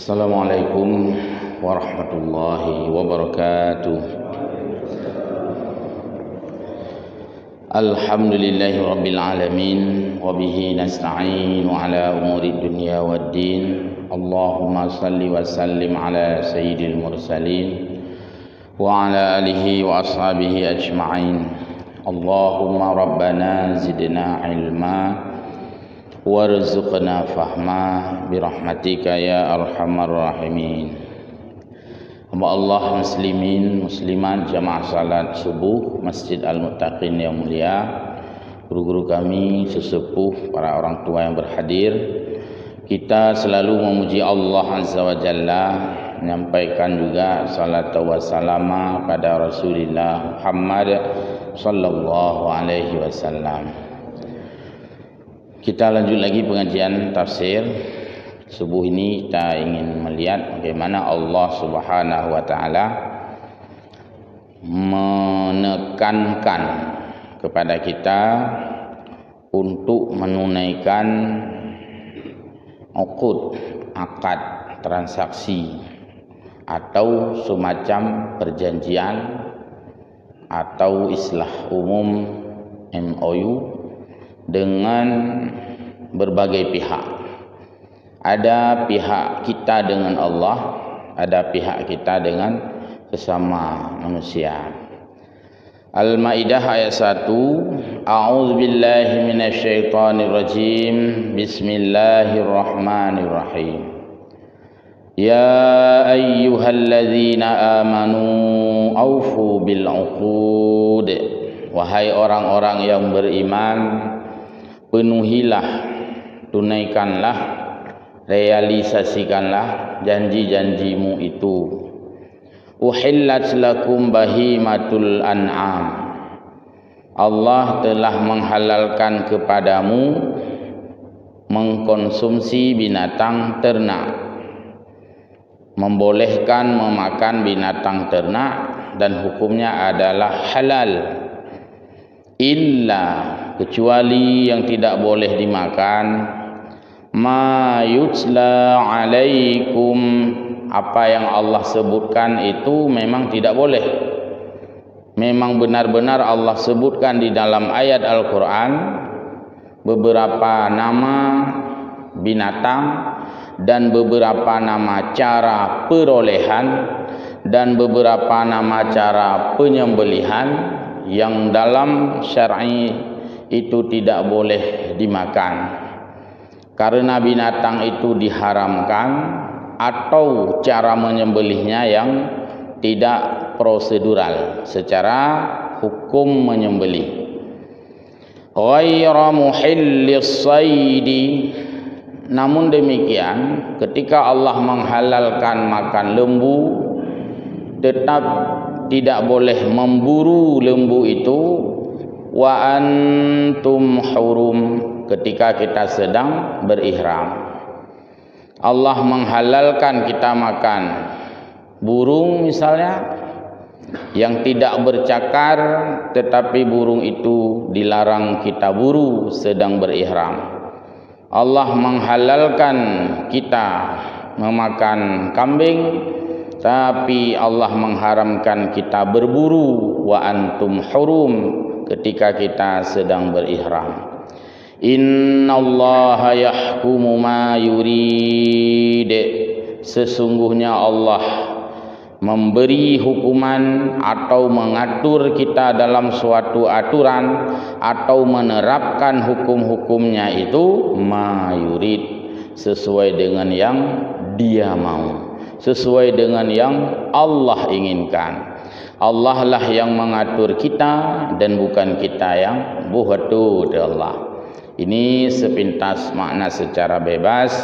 Assalamualaikum warahmatullahi wabarakatuh. Alhamdulillahi rabbil alamin, wabihi nasta'inu ala umuri dunya waddin. Allahumma salli wa sallim ala sayyidil mursalin wa ala alihi wa ashabihi ajma'in. Allahumma rabbana zidna ilma warzuqna fahma birahmatika ya arhamar rahimin. Allah muslimin muslimat jamaah salat subuh Masjid Al-Muttaqin yang mulia, guru-guru kami, sesepuh, para orang tua yang berhadir, kita selalu memuji Allah Azza wa Jalla, menyampaikan juga salat wa salama pada Rasulullah Muhammad sallallahu alaihi wasallam. Kita lanjut lagi pengajian tafsir. Subuh ini kita ingin melihat bagaimana Allah Subhanahu wa taala menekankan kepada kita untuk menunaikan akad transaksi atau semacam perjanjian atau istilah umum MOU dengan berbagai pihak. Ada pihak kita dengan Allah, ada pihak kita dengan sesama manusia. Al-Maidah ayat 1. A'udzubillahi minasyaitonirrajim. Bismillahirrahmanirrahim. Ya ayyuhalladzina amanu aufu bil 'uqud. Wahai orang-orang yang beriman, penuhilah, tunaikanlah, realisasikanlah janji-janjimu itu. Uhillat lakum bahimatul an'am. Allah telah menghalalkan kepadamu mengkonsumsi binatang ternak, membolehkan memakan binatang ternak, dan hukumnya adalah halal. Illa, kecuali yang tidak boleh dimakan, ma yutla alaikum, apa yang Allah sebutkan itu memang tidak boleh. Memang benar-benar Allah sebutkan di dalam ayat Al-Quran beberapa nama binatang dan beberapa nama cara perolehan dan beberapa nama cara penyembelihan yang dalam syar'i itu tidak boleh dimakan, karena binatang itu diharamkan atau cara menyembelihnya yang tidak prosedural secara hukum menyembelih. Ghairu muhillis saidi, namun demikian ketika Allah menghalalkan makan lembu, tetap tidak boleh memburu lembu itu. Wa antum hurum, ketika kita sedang berihram. Allah menghalalkan kita makan burung misalnya yang tidak bercakar, tetapi burung itu dilarang kita buru sedang berihram. Allah menghalalkan kita memakan kambing, tapi Allah mengharamkan kita berburu wa antum hurum ketika kita sedang berihram. Innallaha yahkumu ma yurid, sesungguhnya Allah memberi hukuman atau mengatur kita dalam suatu aturan atau menerapkan hukum-hukumnya itu ma yurid, sesuai dengan yang Dia mau, sesuai dengan yang Allah inginkan. Allah lah yang mengatur kita dan bukan kita yang buat Allah. Ini sepintas makna secara bebas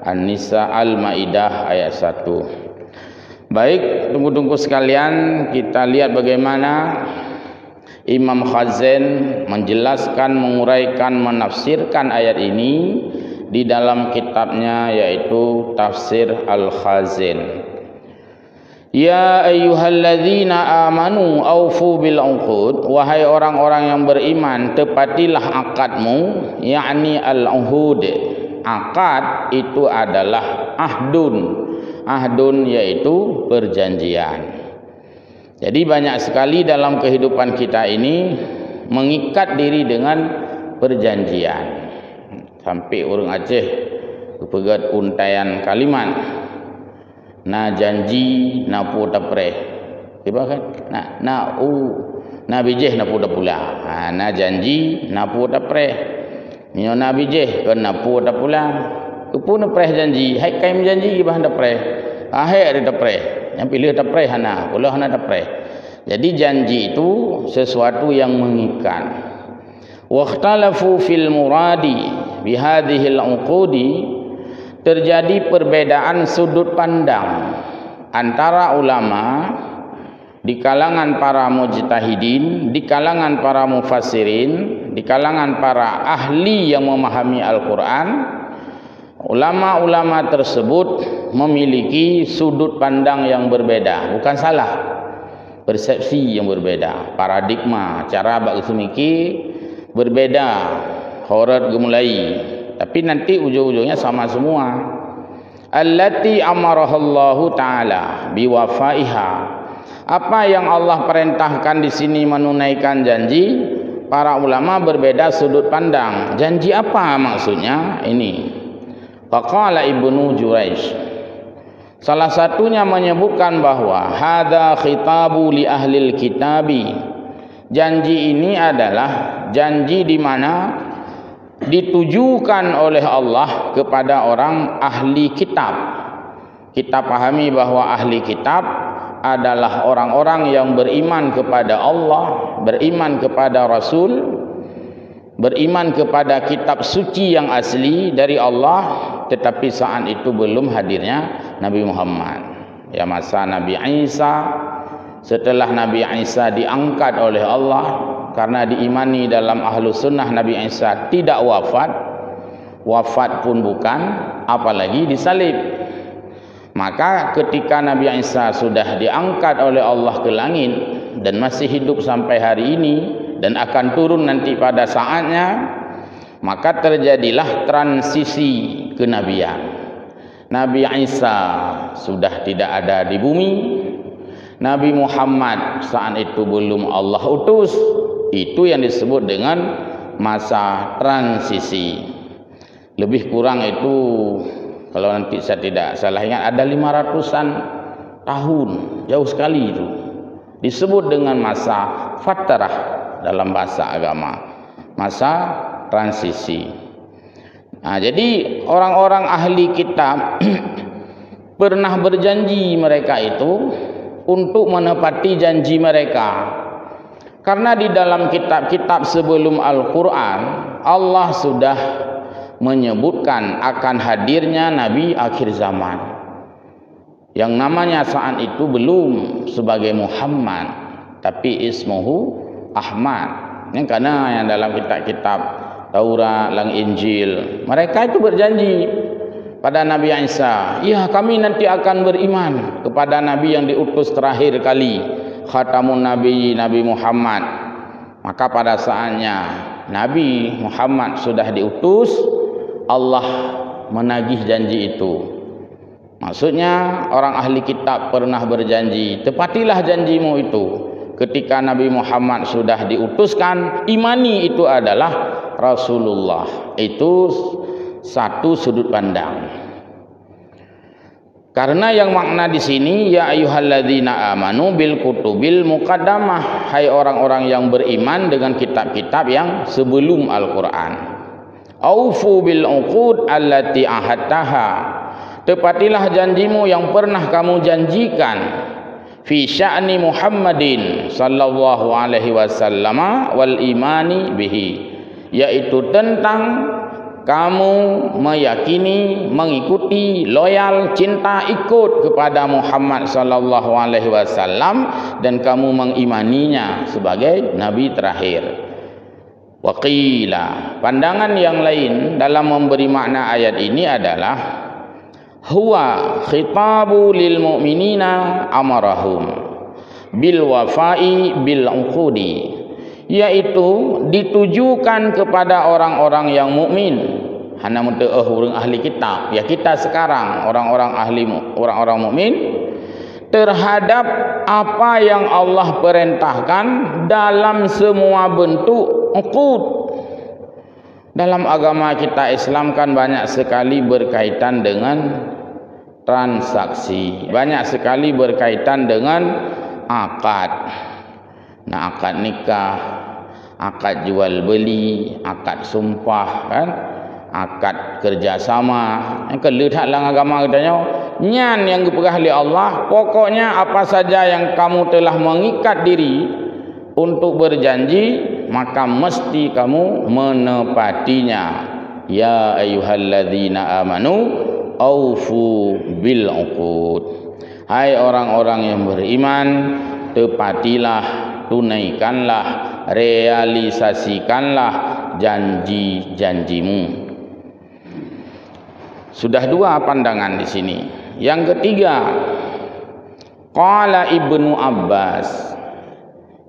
An-Nisa Al-Maidah ayat 1. Baik, tunggu-tunggu sekalian, kita lihat bagaimana Imam Khazin menjelaskan, menguraikan, menafsirkan ayat ini di dalam kitabnya, yaitu Tafsir Al-Khazin. Ya ayyuhalladzina amanu aufu bil 'uqud, wahai orang-orang yang beriman, tepatilah akadmu, yakni al-'uhud. Akad itu adalah ahdun, ahdun yaitu perjanjian. Jadi banyak sekali dalam kehidupan kita ini mengikat diri dengan perjanjian. Sampai orang Aceh kepegat untaian kalimat, na janji na pu tapre. Tiba kan? Na bijeh na pu pula. Na janji na pu tapre. Nyo na bijeh kan na pu pula. Upu na preh janji, hai kaim janji gibah na preh. Hai ada tapre. Yang pilih tapre hana, pula hana tapre. Jadi janji itu sesuatu yang mengikat. Wakhtalafu fil muradi bihadhil uqudi, terjadi perbedaan sudut pandang antara ulama di kalangan para mujtahidin, di kalangan para mufassirin, di kalangan para ahli yang memahami Al-Quran. Ulama-ulama tersebut memiliki sudut pandang yang berbeda, bukan salah, persepsi yang berbeda, paradigma, cara berpikir berbeda, horat gemulai, tapi nanti ujung-ujungnya sama semua. Allati amarahallahu taala biwafaiha, apa yang Allah perintahkan di sini menunaikan janji. Para ulama berbeda sudut pandang. Janji apa maksudnya ini? Faqala Ibnu Jurayj, salah satunya menyebutkan bahwa hadza khitabu li ahlil kitabi, janji ini adalah janji di mana ditujukan oleh Allah kepada orang ahli kitab. Kita pahami bahwa ahli kitab adalah orang-orang yang beriman kepada Allah, beriman kepada Rasul, beriman kepada kitab suci yang asli dari Allah, tetapi saat itu belum hadirnya Nabi Muhammad. Ya, masa Nabi Isa, setelah Nabi Isa diangkat oleh Allah, karena diimani dalam Ahlus Sunnah Nabi Isa tidak wafat pun bukan, apalagi disalib. Maka ketika Nabi Isa sudah diangkat oleh Allah ke langit dan masih hidup sampai hari ini dan akan turun nanti pada saatnya, maka terjadilah transisi kenabian. Nabi Isa sudah tidak ada di bumi, Nabi Muhammad saat itu belum Allah utus. Itu yang disebut dengan masa transisi. Lebih kurang itu, kalau nanti saya tidak salah ingat, ada 500-an tahun, jauh sekali itu. Disebut dengan masa fatrah dalam bahasa agama, masa transisi. Nah, jadi orang-orang ahli kitab pernah berjanji mereka itu untuk menepati janji mereka. Karena di dalam kitab-kitab sebelum Al-Quran, Allah sudah menyebutkan akan hadirnya Nabi akhir zaman, yang namanya saat itu belum sebagai Muhammad, tapi ismuhu Ahmad. Yang karena yang dalam kitab-kitab Taurat, Injil, mereka itu berjanji pada Nabi Isa, ya kami nanti akan beriman kepada Nabi yang diutus terakhir kali, Khatamun Nabi, Nabi Muhammad. Maka pada saatnya Nabi Muhammad sudah diutus, Allah menagih janji itu. Maksudnya orang ahli kitab pernah berjanji, tepatilah janjimu itu. Ketika Nabi Muhammad sudah diutuskan, imani itu adalah Rasulullah. Itu satu sudut pandang. Karena yang makna di sini, ya ayyuhalladzina amanu bil kutubil muqaddamah, hai orang-orang yang beriman dengan kitab-kitab yang sebelum Al-Quran. Aufu bil uqud allati ahadtaha, tepatilah janjimu yang pernah kamu janjikan. Fi sya'ni Muhammadin sallallahu alaihi wasallam wal imani bihi, yaitu tentang kamu meyakini, mengikuti, loyal, cinta, ikut kepada Muhammad sallallahu alaihi wasallam dan kamu mengimaninya sebagai nabi terakhir. Waqila, pandangan yang lain dalam memberi makna ayat ini adalah huwa khitabu lil mu'minina amarahum bil wafai bil uqudi, yaitu ditujukan kepada orang-orang yang mukmin. hana muteuh urang ahli kitab, ya kita sekarang orang-orang ahli, orang-orang mukmin, terhadap apa yang Allah perintahkan dalam semua bentuk uqud. Dalam agama kita Islam kan banyak sekali berkaitan dengan transaksi, banyak sekali berkaitan dengan akad. Nah, akad nikah, akad jual beli, akad sumpah, kan, akad kerjasama. Yang kelihatan dalam agama katanya, nyan yang dipegang oleh Allah, pokoknya apa saja yang kamu telah mengikat diri untuk berjanji, maka mesti kamu menepatinya. Ya ayyuhalladzina amanu aufu bil uqud. Hai orang-orang yang beriman, tepatilah, tunaikanlah, realisasikanlah janji-janjimu. Sudah dua pandangan di sini. Yang ketiga, qala Ibnu Abbas.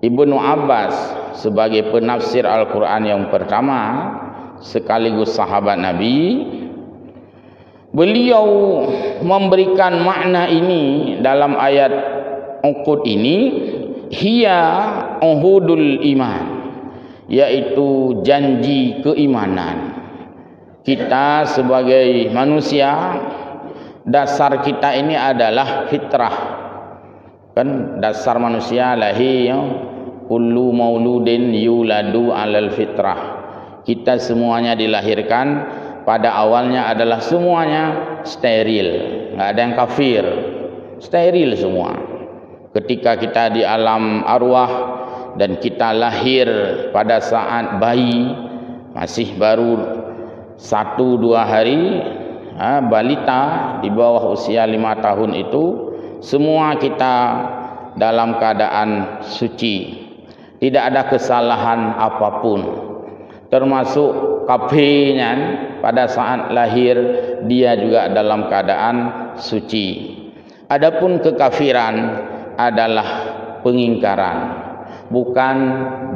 Ibnu Abbas sebagai penafsir Al-Quran yang pertama sekaligus sahabat Nabi, beliau memberikan makna ini dalam ayat uqud ini, hiya uhudul iman, yaitu janji keimanan. Kita sebagai manusia, dasar kita ini adalah fitrah, kan dasar manusia lahir, kullu mauludin yuladu alal fitrah. Kita semuanya dilahirkan pada awalnya adalah semuanya steril, nggak ada yang kafir, steril semua. Ketika kita di alam arwah dan kita lahir pada saat bayi masih baru 1-2 hari, balita di bawah usia 5 tahun itu, semua kita dalam keadaan suci, tidak ada kesalahan apapun, termasuk kafirnya pada saat lahir dia juga dalam keadaan suci. Adapun kekafiran adalah pengingkaran, bukan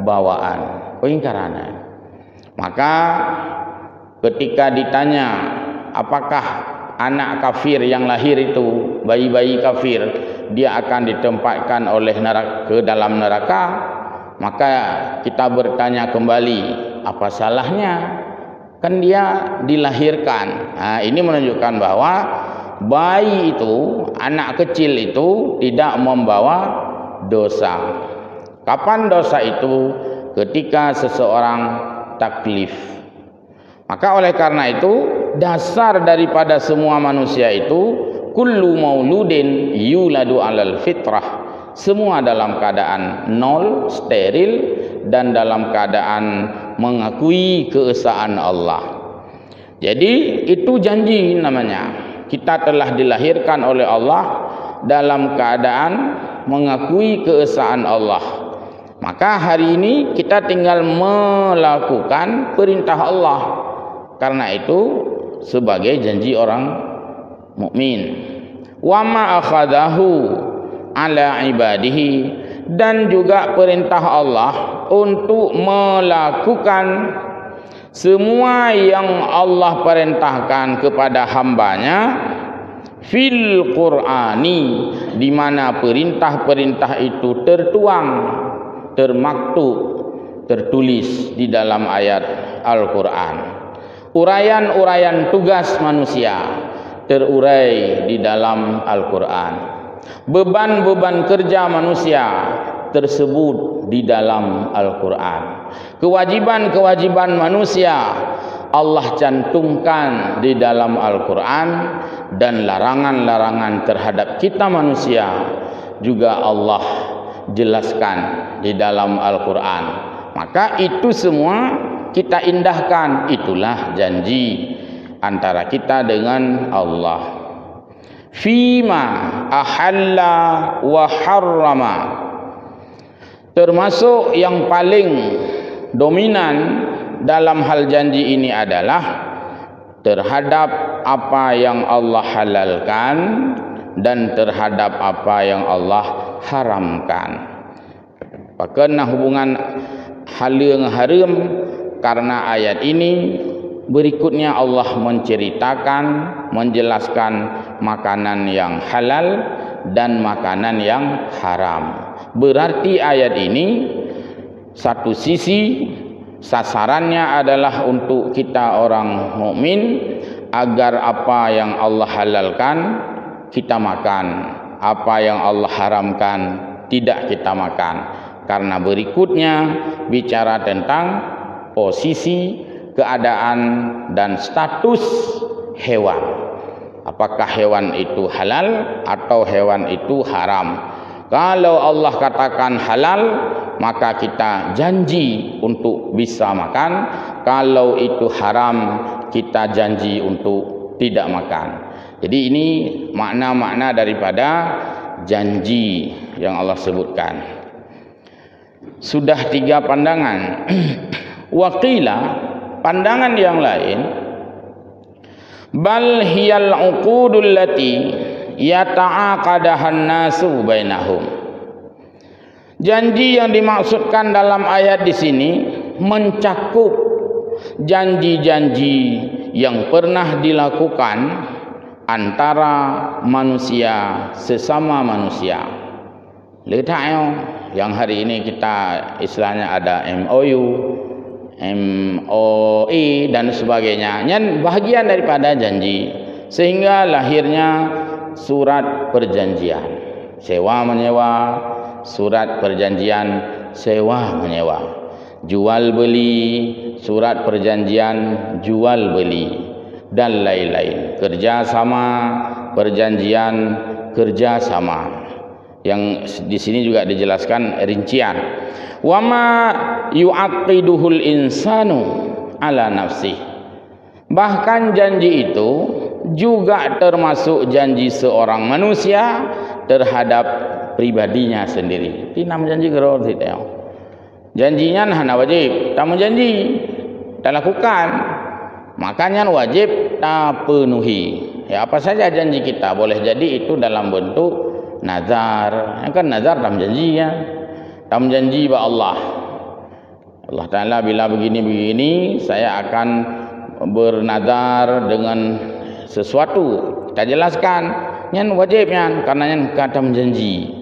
bawaan, pengingkarannya. Maka ketika ditanya apakah anak kafir yang lahir itu, bayi-bayi kafir, dia akan ditempatkan oleh ke dalam neraka, maka kita bertanya kembali, apa salahnya? Kan dia dilahirkan. Nah, ini menunjukkan bahwa bayi itu, anak kecil itu tidak membawa dosa. Kapan dosa itu? Ketika seseorang taklif. Maka oleh karena itu, dasar daripada semua manusia itu, kullu mauludin yuladu alal fitrah. Semua dalam keadaan nol, steril, dan dalam keadaan mengakui keesaan Allah. Jadi itu janji namanya. Kita telah dilahirkan oleh Allah dalam keadaan mengakui keesaan Allah. Maka hari ini kita tinggal melakukan perintah Allah. Karena itu sebagai janji orang mukmin. Wa ma akhadahu ala ibadihi, dan juga perintah Allah untuk melakukan semua yang Allah perintahkan kepada hambanya fil Qur'ani, di mana perintah-perintah itu tertuang, termaktub, tertulis di dalam ayat Al-Quran. Uraian-uraian tugas manusia terurai di dalam Al-Quran. Beban-beban kerja manusia tersebut di dalam Al-Quran. Kewajiban-kewajiban manusia Allah cantumkan di dalam Al-Quran, dan larangan-larangan terhadap kita manusia juga Allah jelaskan di dalam Al-Quran. Maka itu semua kita indahkan. Itulah janji antara kita dengan Allah. Fima ahalla wa harrama, termasuk yang paling dominan dalam hal janji ini adalah terhadap apa yang Allah halalkan dan terhadap apa yang Allah haramkan. Pakena hubungan halal haram, karena ayat ini berikutnya Allah menceritakan, menjelaskan makanan yang halal dan makanan yang haram. Berarti ayat ini satu sisi sasarannya adalah untuk kita orang mukmin agar apa yang Allah halalkan kita makan, apa yang Allah haramkan tidak kita makan. Karena berikutnya bicara tentang posisi, keadaan dan status hewan. Apakah hewan itu halal atau hewan itu haram? Kalau Allah katakan halal, maka kita janji untuk bisa makan. Kalau itu haram, kita janji untuk tidak makan. Jadi ini makna-makna daripada janji yang Allah sebutkan. Sudah 3 pandangan. Waqila, pandangan yang lain, bal hiyal uqudul lati yata'aqadahan nasu bainahum. Janji yang dimaksudkan dalam ayat di sini mencakup janji-janji yang pernah dilakukan antara manusia sesama manusia. Letaknya yang hari ini kita istilahnya ada MOU, MOI dan sebagainya. Yang bahagian daripada janji, sehingga lahirnya surat perjanjian sewa menyewa, surat perjanjian sewa menyewa, jual beli, surat perjanjian jual beli dan lain-lain, kerjasama, perjanjian kerjasama. Yang di sini juga dijelaskan rincian. Wama yu'aqiduhul insanu ala nafsi. Bahkan janji itu juga termasuk janji seorang manusia terhadap pribadinya sendiri. Ini nama janji geror tidak. Janjinya hana wajib, tak janji tak lakukan. Makanya wajib tak penuhi. Ya, apa saja janji kita boleh jadi itu dalam bentuk nazar. Yang kan nazar dalam janji ya. Dalam janji ba Allah. Allah Ta'ala bila begini-begini saya akan bernazar dengan sesuatu. Kita jelaskan yang wajibnya karena yang kata menjanji.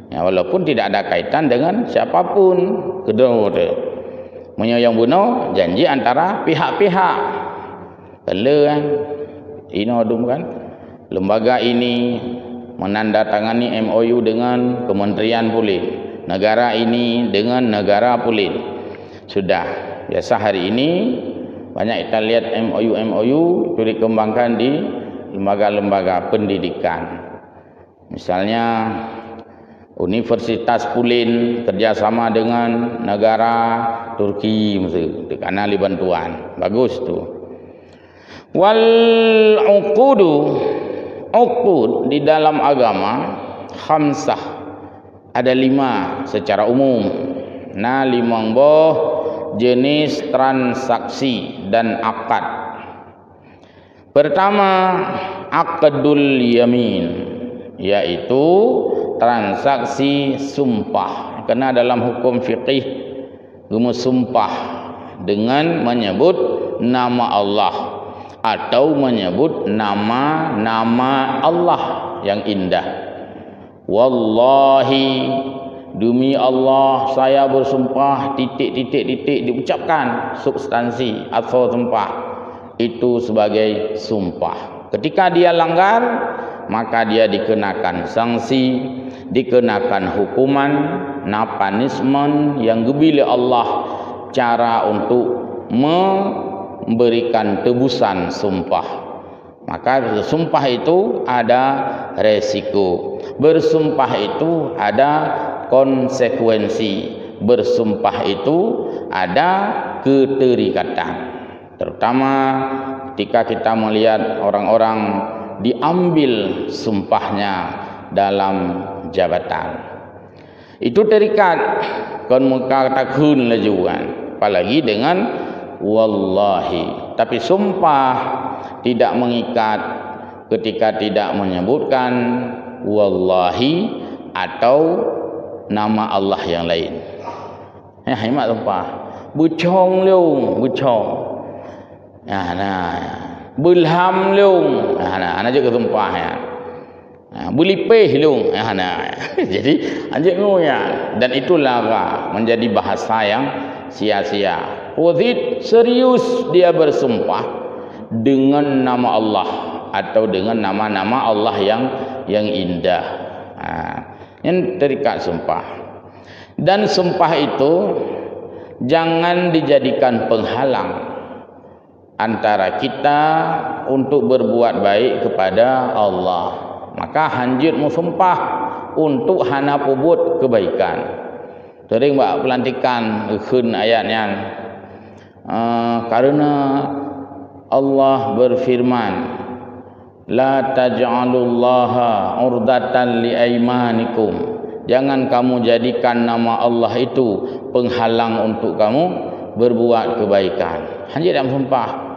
Ya, walaupun tidak ada kaitan dengan siapapun. Kedua yang bunuh janji antara pihak-pihak. Kalau kan inodum kan lembaga ini menandatangani MOU dengan kementerian pulih, negara ini dengan negara pulih. Sudah biasa hari ini banyak kita lihat MOU itu dikembangkan di lembaga-lembaga pendidikan. Misalnya Universitas Pulin kerjasama dengan negara Turki, karena li bantuan. Bagus tu. Wal uqud di dalam agama khamsah, ada 5 secara umum. Nah 5 boh jenis transaksi dan akad. Pertama aqdul yamin, yaitu transaksi sumpah. Karena dalam hukum fiqih rumus sumpah dengan menyebut nama Allah atau menyebut nama-nama Allah yang indah. Wallahi, demi Allah saya bersumpah, titik diucapkan substansi atau sumpah itu sebagai sumpah. Ketika dia langgar, maka dia dikenakan sanksi, dikenakan hukuman, punishment yang gebili Allah, cara untuk memberikan tebusan sumpah. Maka sumpah itu ada resiko, bersumpah itu ada konsekuensi, bersumpah itu ada keterikatan. Terutama ketika kita melihat orang-orang diambil sumpahnya dalam jabatan, itu terikat kon muka takun lajuan, apalagi dengan wallahi. Tapi sumpah tidak mengikat ketika tidak menyebutkan wallahi atau nama Allah yang lain. Ya, hemat sumpah. Bucong leung, bucong. Belham lung. Ana juga sumpah ya. Belipeh lung. Jadi anjing ngoyak, dan itulah menjadi bahasa yang sia-sia. Wazid serius dia bersumpah dengan nama Allah atau dengan nama-nama Allah yang indah. Yang terikat sumpah. Dan sumpah itu jangan dijadikan penghalang antara kita untuk berbuat baik kepada Allah. Maka hanjit musumpah untuk hana pubut kebaikan. Sering buat pelantikan khun ayatnya. Karena Allah berfirman, la taj'alullaha urdatan liaimanikum. Jangan kamu jadikan nama Allah itu penghalang untuk kamu berbuat kebaikan. Hanjit dalam sumpah.